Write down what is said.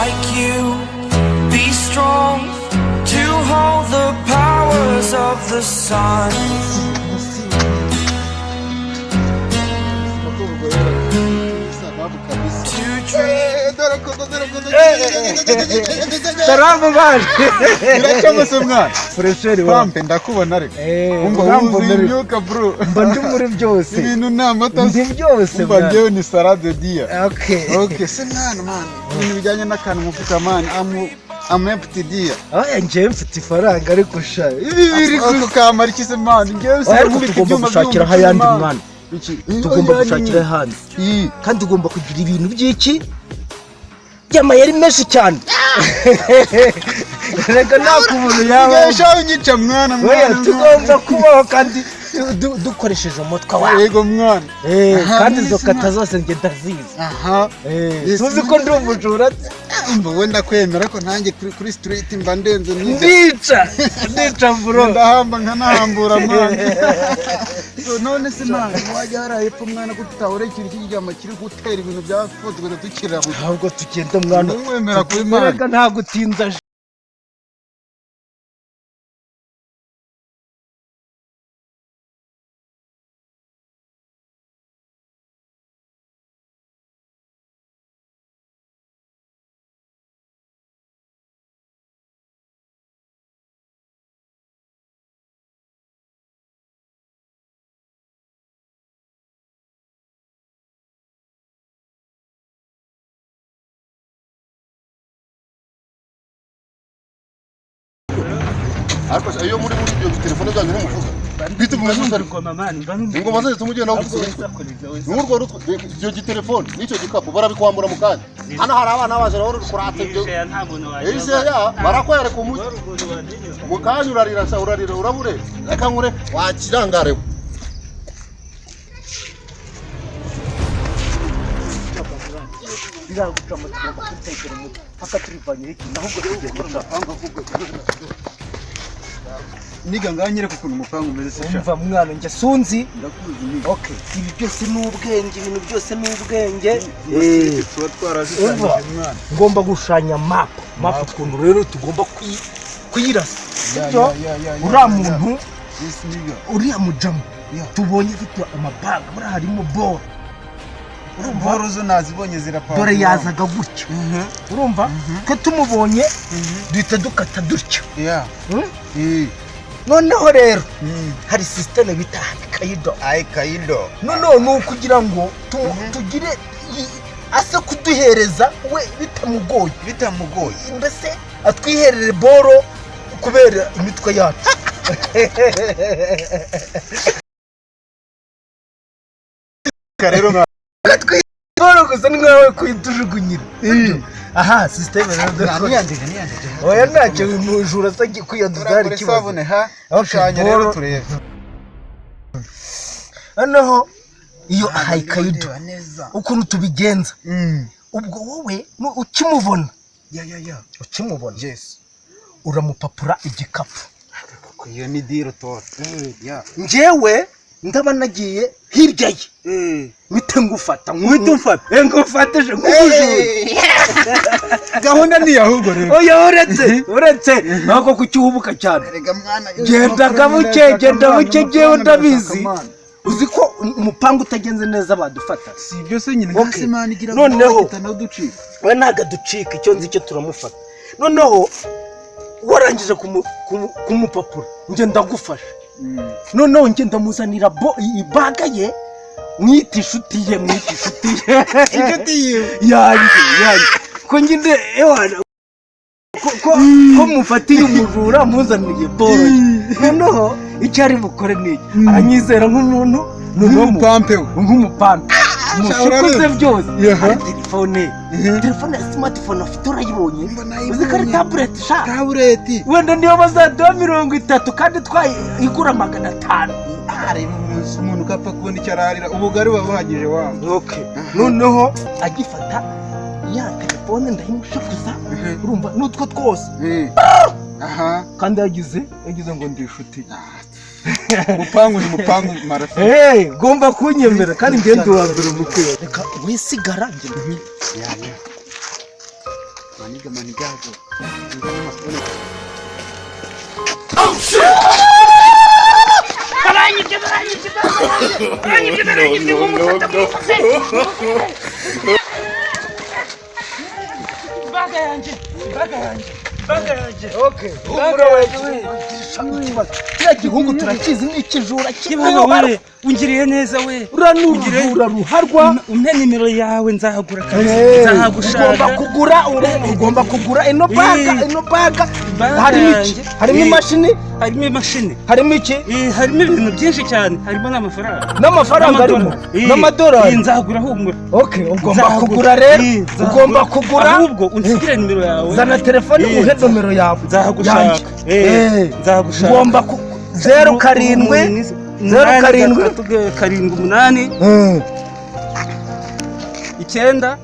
like you. Be strong to hold the powers of the sun. Salamu bana. Biracyamase mwana. Fresheri wa. Pampe ndakubona ariko. Umva wuzuye imyuka bro. Mba ndi muri byose. Ibintu n'amata. Ndi byose mwana. Umva njyewe ni salade dia. Okay. Se mwana man. Ibintu bijyanye n'akantu mufuka man. I'm empty dia. Oya njyewe mfite ifaranga ariko sha. Ibi biri kukamara iki se man. Njyewe se nkubita ibyuma gushakira hayandi mwana. Tugomba gushakira handi. Kandi ugomba kugira ibintu by'iki y'amayeri menshi cyane. Reka nakubona yawe. Ngeshaho nyica mwana. Oya tugomba kubaho kandi dukoresheje umutwe wawe. Yego mwana. Kandi izo kata zose nge ndazizi. Tuzi ko ndi umujura. Umva wenda kwemera ko nanjye kuri street mba ndenze Ndica bro. Ndahamba nkanahambura mwana. None se mwana wajya harayepfo mwana kutawurekira iki kijyama kiri gutera ibintu bya foto tukira. Ntabwo tugenda mwana. Wemera kuri mwana. Reka nta gutinza. Ariko ayo muri byo telefone zanyu n'umufuka bite bumazuzari ingoma zose tumujye nawo gusubiza n'urwo rutwo icyo gitelefone n'icyo gikapu barabikwambura mu kandi hano hari abana baje rero kurata ibyo ese ya barakwere ku mujyi mu kandi urarira sa urarira urabure reka nkure wakirangare Nzaguca amatsiko kutekera mu paka turivanye iki ahubwo rero niga nganyire kukuntu umupango umeze se umva mwana njye sunzi okay ibi byose n'ubwenge ibintu byose n'ubwenge ngomba gushanya map ukuntu rero tugomba kuyirasa sibyo uriya muntu uriya mujamu tubonye afite amabaga muri harimo ball boro zo nazibonye zirapanga dore yazaga gutyo urumva ko tumubonye duhita dukata dutyo noneho rero hari system bita kayido noneho nukugira ngo tugire ase kuduhereza we bitamugoye mbese atwiherere boro kubera imitwe yacu rero boro gusa nkawe kwitujugunyira aha system rero niyandije oya ntacyo bimujura se kwiyanduza hari kibazo ushanya rero turebe noneho iyo kayido ukuntu tubigenza ubwo wowe ukimubona ukimubona uramupapura igikapu iyo ni diro tora njyewe ndaba nagiye hirya ye mite ngufata ngufateje gahunda ni ahubwo rero oya uretse nako kucyubuka cyane genda buke jewe ndabizi uzi ko umupango utagenze neza badufata si byose nyine ngasimana igira noneho we naga ducika icyo nzi cyo turamufata noneho warangije kumupapura nje ndagufasha noneho nje ndamuzanira ibaga ye mwita inshuti ye yanjye ko nginde ewana ko mufatiye umujura muzaniye boro noneho icyo ari bukore n'iki aranyizera nk'umuntu nk'umupampe mushukuze byose hari telefone ya smartphone afite urayibonye uzi ko ari tablet wenda niyo bazaduha 30 kandi twayigura 500 ari umuntu kapfa kubona icyo ararira ubugari babahagije wawe noneho agifata ya telefone ndayimushakuza urumva n'utwo twose kandi yagize ngo ndi inshuti mupangu ni mupangu marafi gomba kunyemera kandi ngende wa mbere mukwiye reka wisigara maniga hapo. Okay. Kiriya gihungu turakizi ni ikijura kibaho. Ungiriye neza we. Uranuvura ruharwa. Umpe nimero yawe nzahagura kabisa. Nzahagushaka. Ugomba kugura ino baga. Harimo imashini. Harimo iki? Harimo ibintu byinshi cyane. Harimo n'amafaranga. N'amafaranga arimo. N'amadolari. Nzahagura humura. Okay, ugomba kugura rero. Ugomba kugura. Ahubwo unsigire nimero yawe. Zana telefone uhe nomero yawe. Nzahagushaka. Nzahagushaka. Ugomba 07 7 9 15